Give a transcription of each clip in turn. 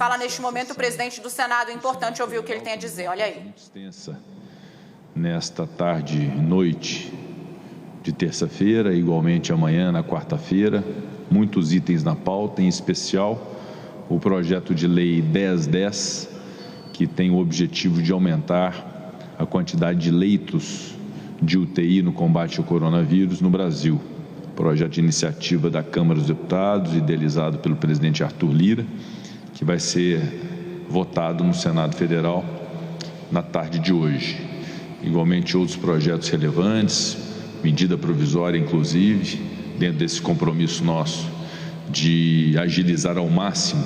Fala neste momento o presidente do Senado. É importante ouvir o que ele tem a dizer. Olha aí. Muito extensa nesta tarde e noite de terça-feira, igualmente amanhã, na quarta-feira. Muitos itens na pauta, em especial o projeto de lei 1010, que tem o objetivo de aumentar a quantidade de leitos de UTI no combate ao coronavírus no Brasil. Projeto de iniciativa da Câmara dos Deputados, idealizado pelo presidente Arthur Lira, que vai ser votado no Senado Federal na tarde de hoje. Igualmente outros projetos relevantes, medida provisória inclusive, dentro desse compromisso nosso de agilizar ao máximo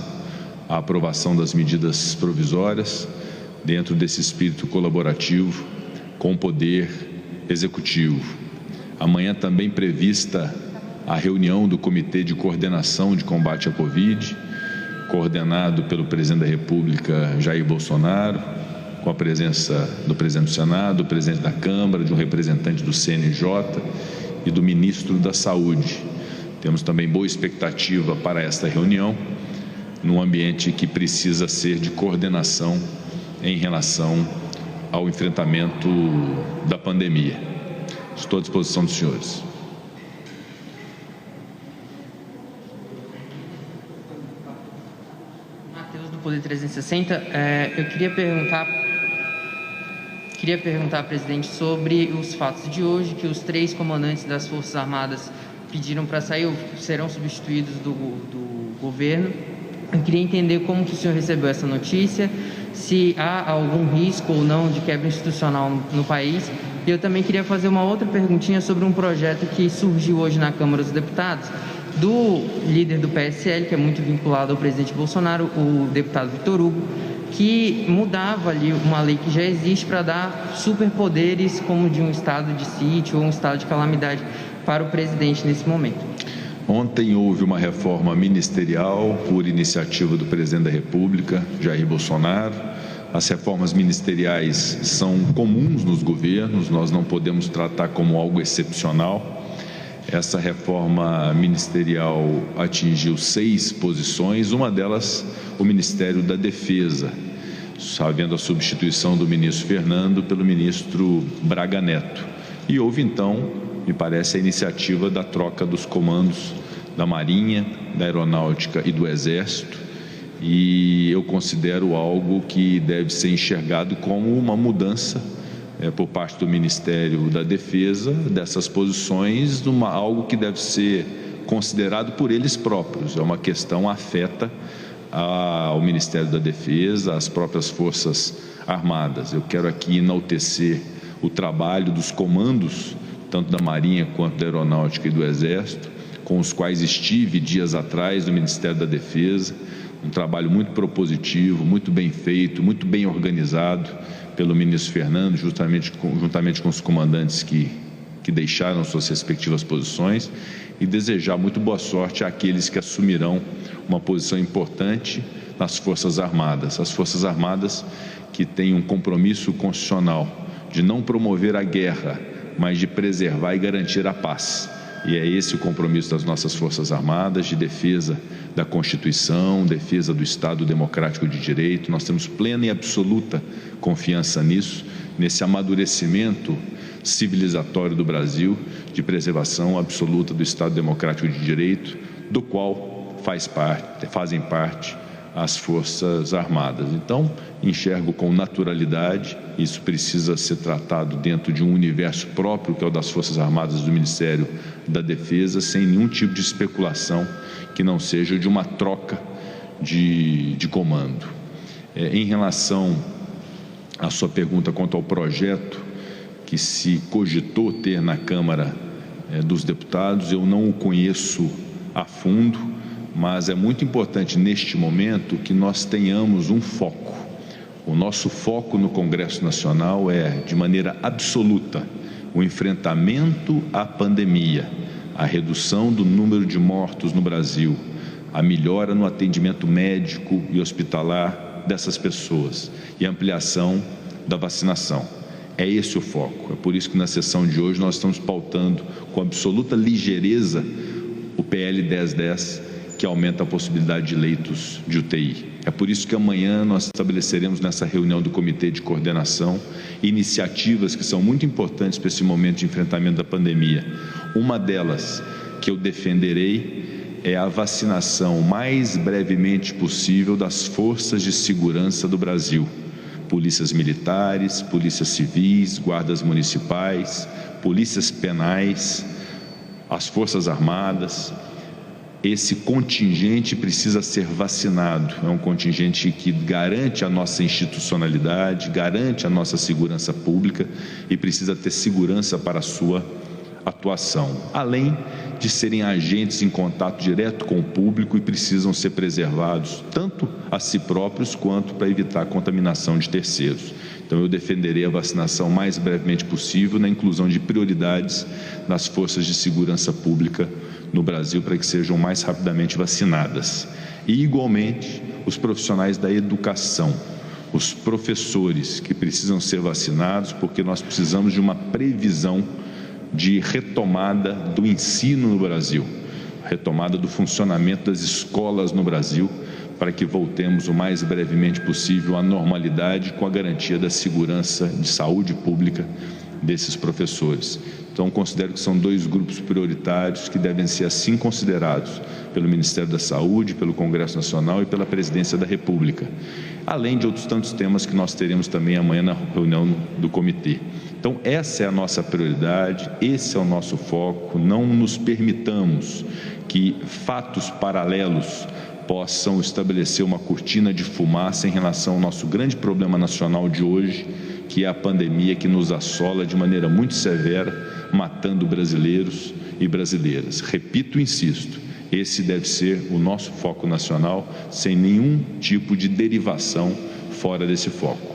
a aprovação das medidas provisórias, dentro desse espírito colaborativo com o Poder Executivo. Amanhã também prevista a reunião do Comitê de Coordenação de Combate à Covid, coordenado pelo presidente da República, Jair Bolsonaro, com a presença do presidente do Senado, do presidente da Câmara, de um representante do CNJ e do ministro da Saúde. Temos também boa expectativa para esta reunião, num ambiente que precisa ser de coordenação em relação ao enfrentamento da pandemia. Estou à disposição dos senhores. Poder 360, eu queria perguntar, presidente, sobre os fatos de hoje, que os 3 comandantes das Forças Armadas pediram para sair, ou serão substituídos do governo. Eu queria entender como que o senhor recebeu essa notícia, se há algum risco ou não de quebra institucional no país. E eu também queria fazer uma outra perguntinha sobre um projeto que surgiu hoje na Câmara dos Deputados, do líder do PSL, que é muito vinculado ao presidente Bolsonaro, o deputado Vitor Hugo, que mudava ali uma lei que já existe para dar superpoderes como de um estado de sítio ou um estado de calamidade para o presidente nesse momento. Ontem houve uma reforma ministerial por iniciativa do presidente da República, Jair Bolsonaro. As reformas ministeriais são comuns nos governos, nós não podemos tratar como algo excepcional. Essa reforma ministerial atingiu 6 posições, uma delas o Ministério da Defesa, havendo a substituição do ministro Fernando pelo ministro Braga Neto. E houve então, me parece, a iniciativa da troca dos comandos da Marinha, da Aeronáutica e do Exército, e eu considero algo que deve ser enxergado como uma mudança por parte do Ministério da Defesa dessas posições, algo que deve ser considerado por eles próprios. É uma questão afeta ao Ministério da Defesa, às próprias Forças Armadas. Eu quero aqui enaltecer o trabalho dos comandos, tanto da Marinha quanto da Aeronáutica e do Exército, com os quais estive dias atrás no Ministério da Defesa, um trabalho muito propositivo, muito bem feito, muito bem organizado pelo ministro Fernando, juntamente com os comandantes que deixaram suas respectivas posições, e desejar muito boa sorte àqueles que assumirão uma posição importante nas Forças Armadas. As Forças Armadas que têm um compromisso constitucional de não promover a guerra, mas de preservar e garantir a paz. E é esse o compromisso das nossas Forças Armadas, de defesa da Constituição, defesa do Estado Democrático de Direito. Nós temos plena e absoluta confiança nisso, nesse amadurecimento civilizatório do Brasil, de preservação absoluta do Estado Democrático de Direito, do qual fazem parte as Forças Armadas. Então, enxergo com naturalidade, isso precisa ser tratado dentro de um universo próprio, que é o das Forças Armadas do Ministério da Defesa, sem nenhum tipo de especulação que não seja de uma troca de comando. Em relação à sua pergunta quanto ao projeto que se cogitou ter na Câmara dos Deputados, eu não o conheço a fundo, mas é muito importante neste momento que nós tenhamos um foco. O nosso foco no Congresso Nacional é, de maneira absoluta, o enfrentamento à pandemia, a redução do número de mortos no Brasil, a melhora no atendimento médico e hospitalar dessas pessoas e a ampliação da vacinação. É esse o foco. É por isso que na sessão de hoje nós estamos pautando com absoluta ligeireza o PL 1010, que que aumenta a possibilidade de leitos de UTI. É por isso que amanhã nós estabeleceremos nessa reunião do Comitê de Coordenação iniciativas que são muito importantes para esse momento de enfrentamento da pandemia. Uma delas que eu defenderei é a vacinação mais brevemente possível das forças de segurança do Brasil. Polícias militares, polícias civis, guardas municipais, polícias penais, as Forças Armadas. Esse contingente precisa ser vacinado. É um contingente que garante a nossa institucionalidade, garante a nossa segurança pública e precisa ter segurança para a sua atuação, além de serem agentes em contato direto com o público e precisam ser preservados tanto a si próprios quanto para evitar a contaminação de terceiros. Então eu defenderei a vacinação o mais brevemente possível na inclusão de prioridades nas forças de segurança pública no Brasil para que sejam mais rapidamente vacinadas. E igualmente os profissionais da educação, os professores que precisam ser vacinados porque nós precisamos de uma previsão de retomada do ensino no Brasil, retomada do funcionamento das escolas no Brasil, para que voltemos o mais brevemente possível à normalidade com a garantia da segurança de saúde pública desses professores. Então, considero que são dois grupos prioritários que devem ser assim considerados pelo Ministério da Saúde, pelo Congresso Nacional e pela Presidência da República, além de outros tantos temas que nós teremos também amanhã na reunião do comitê. Então, essa é a nossa prioridade, esse é o nosso foco. Não nos permitamos que fatos paralelos possam estabelecer uma cortina de fumaça em relação ao nosso grande problema nacional de hoje, que é a pandemia que nos assola de maneira muito severa, matando brasileiros e brasileiras. Repito e insisto, esse deve ser o nosso foco nacional, sem nenhum tipo de derivação fora desse foco.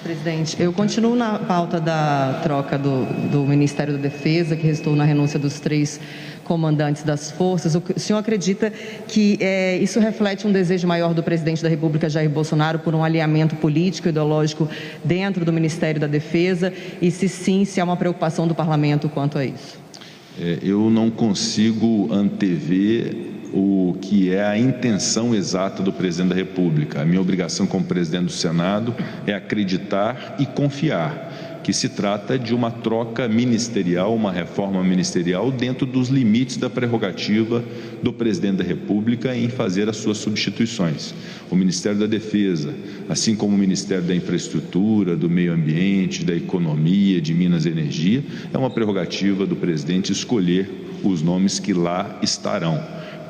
Presidente, eu continuo na pauta da troca do Ministério da Defesa, que restou na renúncia dos 3 comandantes das forças. O senhor acredita que isso reflete um desejo maior do presidente da República, Jair Bolsonaro, por um alinhamento político e ideológico dentro do Ministério da Defesa? E se sim, se há uma preocupação do parlamento quanto a isso? Eu não consigo antever o que é a intenção exata do presidente da República. A minha obrigação como presidente do Senado é acreditar e confiar que se trata de uma troca ministerial, uma reforma ministerial dentro dos limites da prerrogativa do presidente da República em fazer as suas substituições. O Ministério da Defesa, assim como o Ministério da Infraestrutura, do Meio Ambiente, da Economia, de Minas e Energia, é uma prerrogativa do presidente escolher os nomes que lá estarão.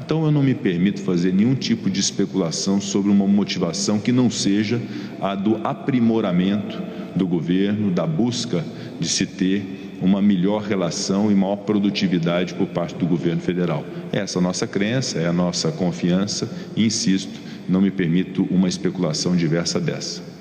Então, eu não me permito fazer nenhum tipo de especulação sobre uma motivação que não seja a do aprimoramento do governo, da busca de se ter uma melhor relação e maior produtividade por parte do governo federal. Essa é a nossa crença, é a nossa confiança e, insisto, não me permito uma especulação diversa dessa.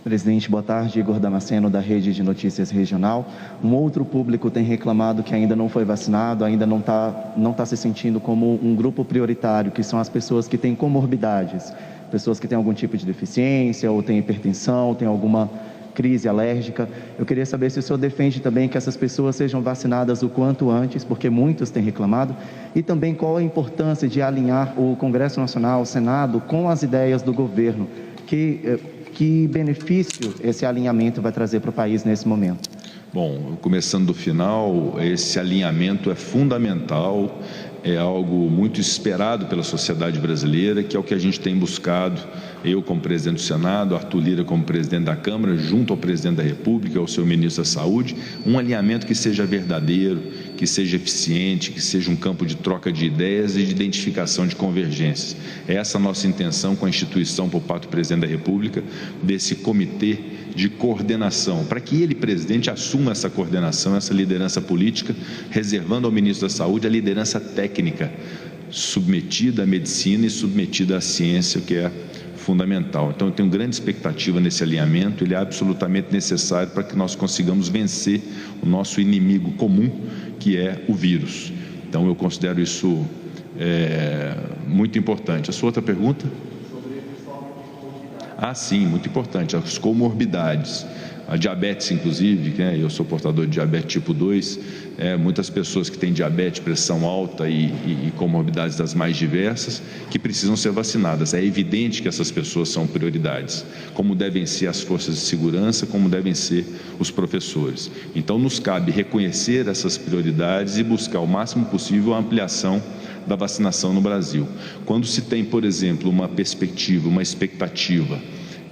Presidente, boa tarde. Igor Damasceno, da Rede de Notícias Regional. Um outro público tem reclamado que ainda não foi vacinado, ainda não tá se sentindo como um grupo prioritário, que são as pessoas que têm comorbidades, pessoas que têm algum tipo de deficiência, ou têm hipertensão, têm alguma crise alérgica. Eu queria saber se o senhor defende também que essas pessoas sejam vacinadas o quanto antes, porque muitos têm reclamado, e também qual a importância de alinhar o Congresso Nacional, o Senado, com as ideias do governo, que benefício esse alinhamento vai trazer para o país nesse momento? Bom, começando do final, esse alinhamento é fundamental, é algo muito esperado pela sociedade brasileira, que é o que a gente tem buscado, eu como presidente do Senado, Arthur Lira como presidente da Câmara, junto ao presidente da República, ao seu ministro da Saúde, um alinhamento que seja verdadeiro, que seja eficiente, que seja um campo de troca de ideias e de identificação de convergências. É essa a nossa intenção com a instituição por parte do presidente da República, desse comitê de coordenação, para que ele, presidente, assuma essa coordenação, essa liderança política, reservando ao ministro da Saúde a liderança técnica, submetida à medicina e submetida à ciência, que é fundamental. Então, eu tenho grande expectativa nesse alinhamento, ele é absolutamente necessário para que nós consigamos vencer o nosso inimigo comum, que é o vírus. Então, eu considero isso muito importante. A sua outra pergunta? Sim, muito importante, as comorbidades. a diabetes, inclusive, né? Eu sou portador de diabetes tipo 2, muitas pessoas que têm diabetes, pressão alta e comorbidades das mais diversas, que precisam ser vacinadas. É evidente que essas pessoas são prioridades, como devem ser as forças de segurança, como devem ser os professores. Então, nos cabe reconhecer essas prioridades e buscar o máximo possível a ampliação da vacinação no Brasil. Quando se tem, por exemplo, uma perspectiva, uma expectativa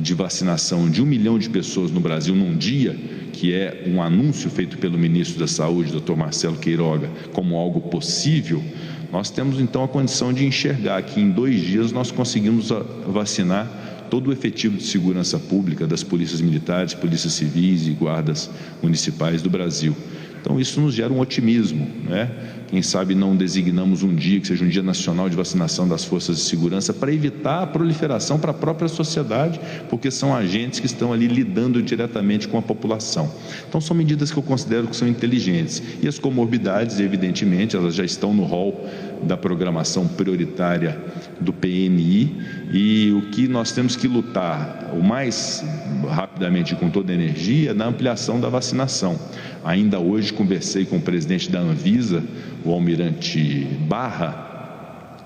de vacinação de 1 milhão de pessoas no Brasil num dia, que é um anúncio feito pelo ministro da Saúde, Dr. Marcelo Queiroga, como algo possível, nós temos então a condição de enxergar que em 2 dias nós conseguimos vacinar todo o efetivo de segurança pública das polícias militares, polícias civis e guardas municipais do Brasil. Então isso nos gera um otimismo, né? Quem sabe não designamos um dia que seja um dia nacional de vacinação das forças de segurança para evitar a proliferação para a própria sociedade, porque são agentes que estão ali lidando diretamente com a população. Então são medidas que eu considero que são inteligentes. E as comorbidades, evidentemente, elas já estão no rol da programação prioritária do PNI, e o que nós temos que lutar o mais rapidamente e com toda a energia é na ampliação da vacinação. Ainda hoje conversei com o presidente da Anvisa, o almirante Barra,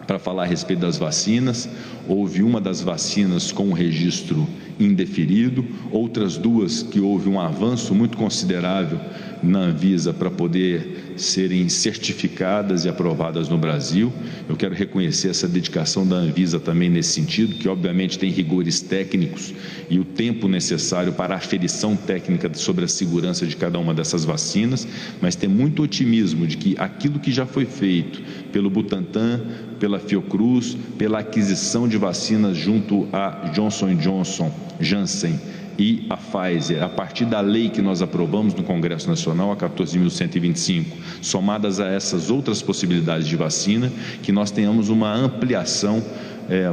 para falar a respeito das vacinas. Houve uma das vacinas com um registro indeferido, outras 2 que houve um avanço muito considerável na Anvisa para poder serem certificadas e aprovadas no Brasil. Eu quero reconhecer essa dedicação da Anvisa também nesse sentido, que obviamente tem rigores técnicos e o tempo necessário para a aferição técnica sobre a segurança de cada uma dessas vacinas, mas tem muito otimismo de que aquilo que já foi feito pelo Butantan, pela Fiocruz, pela aquisição de vacinas junto a Johnson & Johnson, Janssen e a Pfizer, a partir da lei que nós aprovamos no Congresso Nacional, a 14.125, somadas a essas outras possibilidades de vacina, que nós tenhamos uma ampliação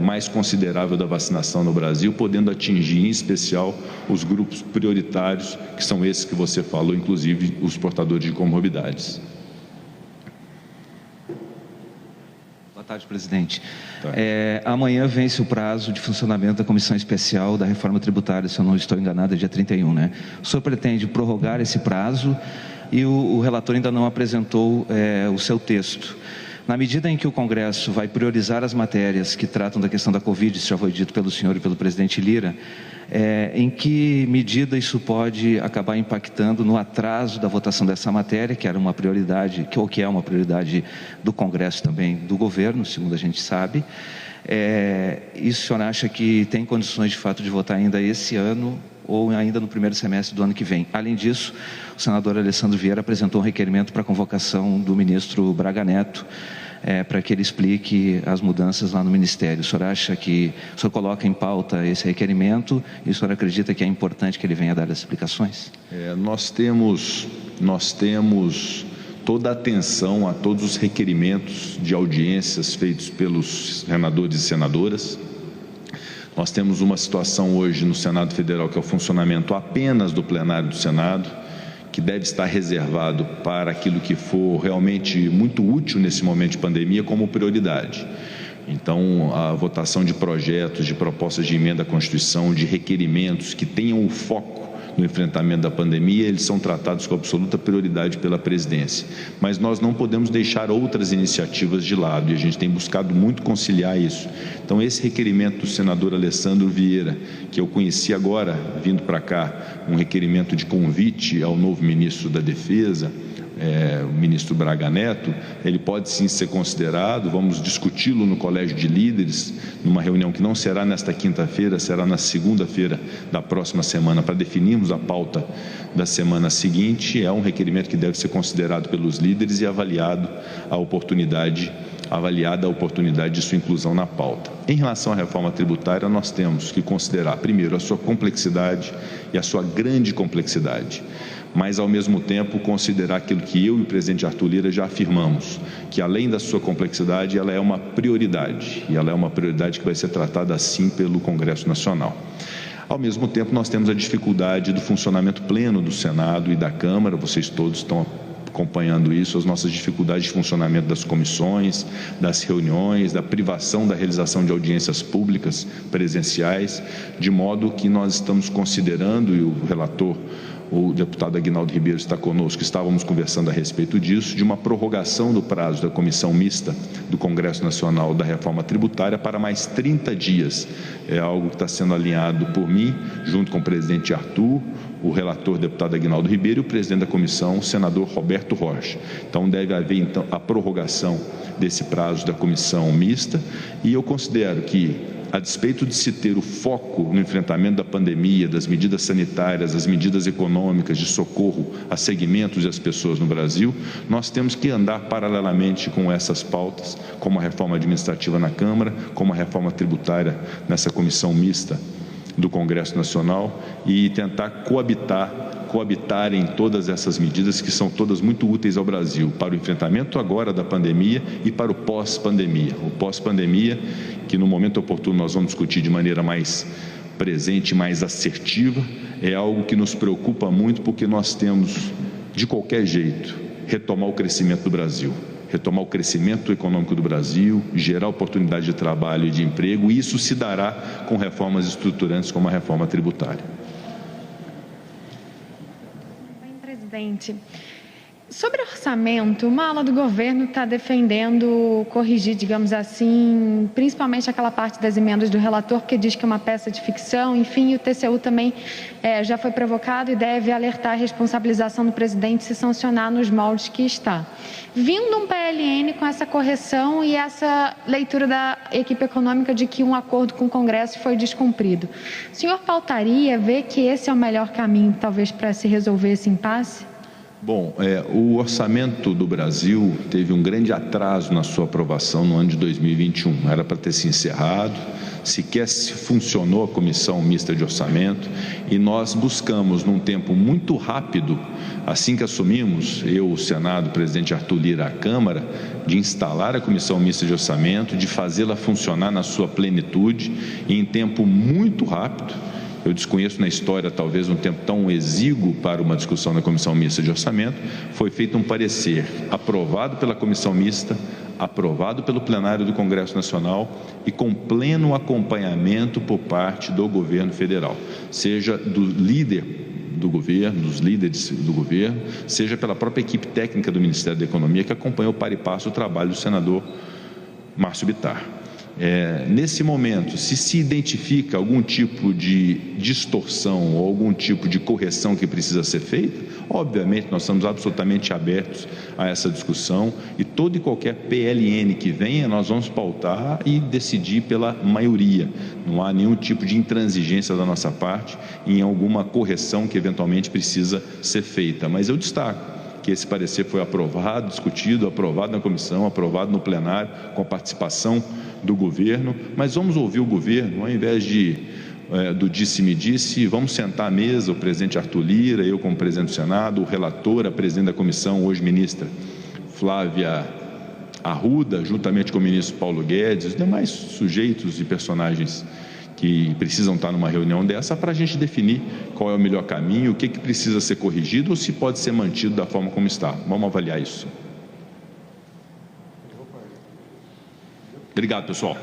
mais considerável da vacinação no Brasil, podendo atingir em especial os grupos prioritários, que são esses que você falou, inclusive os portadores de comorbidades. Boa tarde, presidente. Amanhã vence o prazo de funcionamento da Comissão Especial da Reforma Tributária, se eu não estou enganado, é dia 31, né? O senhor pretende prorrogar esse prazo e o relator ainda não apresentou o seu texto. Na medida em que o Congresso vai priorizar as matérias que tratam da questão da Covid, isso já foi dito pelo senhor e pelo presidente Lira, em que medida isso pode acabar impactando no atraso da votação dessa matéria, que era uma prioridade, que é uma prioridade do Congresso também, do governo, segundo a gente sabe. Isso o senhor acha que tem condições de fato de votar ainda esse ano ou ainda no primeiro semestre do ano que vem? Além disso, o senador Alessandro Vieira apresentou um requerimento para a convocação do ministro Braga Neto, para que ele explique as mudanças lá no Ministério. O senhor acha que o senhor coloca em pauta esse requerimento e o senhor acredita que é importante que ele venha dar as explicações? Nós temos toda a atenção a todos os requerimentos de audiências feitos pelos senadores e senadoras. Nós temos uma situação hoje no Senado Federal que é o funcionamento apenas do plenário do Senado, que deve estar reservado para aquilo que for realmente muito útil nesse momento de pandemia como prioridade. Então, a votação de projetos, de propostas de emenda à Constituição, de requerimentos que tenham o foco no enfrentamento da pandemia, eles são tratados com absoluta prioridade pela presidência. Mas nós não podemos deixar outras iniciativas de lado e a gente tem buscado muito conciliar isso. Então, esse requerimento do senador Alessandro Vieira, que eu conheci agora, vindo para cá, um requerimento de convite ao novo ministro da Defesa, o ministro Braga Neto, ele pode sim ser considerado. Vamos discuti-lo no Colégio de Líderes, numa reunião que não será nesta quinta-feira, será na segunda-feira da próxima semana, para definirmos a pauta da semana seguinte. É um requerimento que deve ser considerado pelos líderes e avaliada a oportunidade de sua inclusão na pauta. Em relação à reforma tributária, nós temos que considerar, primeiro, a sua complexidade e a sua grande complexidade, mas, ao mesmo tempo, considerar aquilo que eu e o presidente Arthur Lira já afirmamos, que, além da sua complexidade, ela é uma prioridade, e ela é uma prioridade que vai ser tratada assim pelo Congresso Nacional. Ao mesmo tempo, nós temos a dificuldade do funcionamento pleno do Senado e da Câmara, vocês todos estão acompanhando isso, as nossas dificuldades de funcionamento das comissões, das reuniões, da privação da realização de audiências públicas presenciais, de modo que nós estamos considerando, e o relator, o deputado Aguinaldo Ribeiro está conosco, estávamos conversando a respeito disso, de uma prorrogação do prazo da Comissão Mista do Congresso Nacional da Reforma Tributária para mais 30 dias. É algo que está sendo alinhado por mim, junto com o presidente Arthur, o relator deputado Aguinaldo Ribeiro e o presidente da comissão, o senador Roberto Rocha. Então, deve haver então a prorrogação desse prazo da Comissão Mista, e eu considero que, a despeito de se ter o foco no enfrentamento da pandemia, das medidas sanitárias, das medidas econômicas de socorro a segmentos e às pessoas no Brasil, nós temos que andar paralelamente com essas pautas, como a reforma administrativa na Câmara, como a reforma tributária nessa comissão mista do Congresso Nacional, e tentar coabitar em todas essas medidas que são todas muito úteis ao Brasil, para o enfrentamento agora da pandemia e para o pós-pandemia. O pós-pandemia, que no momento oportuno nós vamos discutir de maneira mais presente, mais assertiva, é algo que nos preocupa muito, porque nós temos, de qualquer jeito, retomar o crescimento do Brasil, retomar o crescimento econômico do Brasil, gerar oportunidade de trabalho e de emprego, e isso se dará com reformas estruturantes como a reforma tributária. Presidente, sobre orçamento, uma ala do governo está defendendo corrigir, digamos assim, principalmente aquela parte das emendas do relator, porque diz que é uma peça de ficção, enfim, o TCU também já foi provocado e deve alertar a responsabilização do presidente se sancionar nos moldes que está. Vindo um PLN com essa correção e essa leitura da equipe econômica de que um acordo com o Congresso foi descumprido, o senhor pautaria, vê que esse é o melhor caminho, talvez, para se resolver esse impasse? Bom, o orçamento do Brasil teve um grande atraso na sua aprovação no ano de 2021. Era para ter se encerrado, sequer se funcionou a Comissão Mista de Orçamento, e nós buscamos, num tempo muito rápido, assim que assumimos, eu, o Senado, o presidente Arthur Lira, a Câmara, de instalar a Comissão Mista de Orçamento, de fazê-la funcionar na sua plenitude, e em tempo muito rápido. Eu desconheço na história, talvez, um tempo tão exíguo para uma discussão na Comissão Mista de Orçamento. Foi feito um parecer aprovado pela Comissão Mista, aprovado pelo plenário do Congresso Nacional e com pleno acompanhamento por parte do governo federal, seja do líder do governo, dos líderes do governo, seja pela própria equipe técnica do Ministério da Economia, que acompanhou para e passo o trabalho do senador Márcio Bittar. Nesse momento, se identifica algum tipo de distorção ou algum tipo de correção que precisa ser feita, obviamente nós estamos absolutamente abertos a essa discussão, e todo e qualquer PLN que venha, nós vamos pautar e decidir pela maioria. Não há nenhum tipo de intransigência da nossa parte em alguma correção que eventualmente precisa ser feita, mas eu destaco que esse parecer foi aprovado, discutido, aprovado na comissão, aprovado no plenário, com a participação do governo, mas vamos ouvir o governo, ao invés do disse-me-disse, vamos sentar à mesa, o presidente Arthur Lira, eu como presidente do Senado, o relator, a presidente da comissão, hoje ministra Flávia Arruda, juntamente com o ministro Paulo Guedes, os demais sujeitos e personagens que precisam estar numa reunião dessa, para a gente definir qual é o melhor caminho, o que precisa ser corrigido ou se pode ser mantido da forma como está. Vamos avaliar isso. Obrigado, pessoal.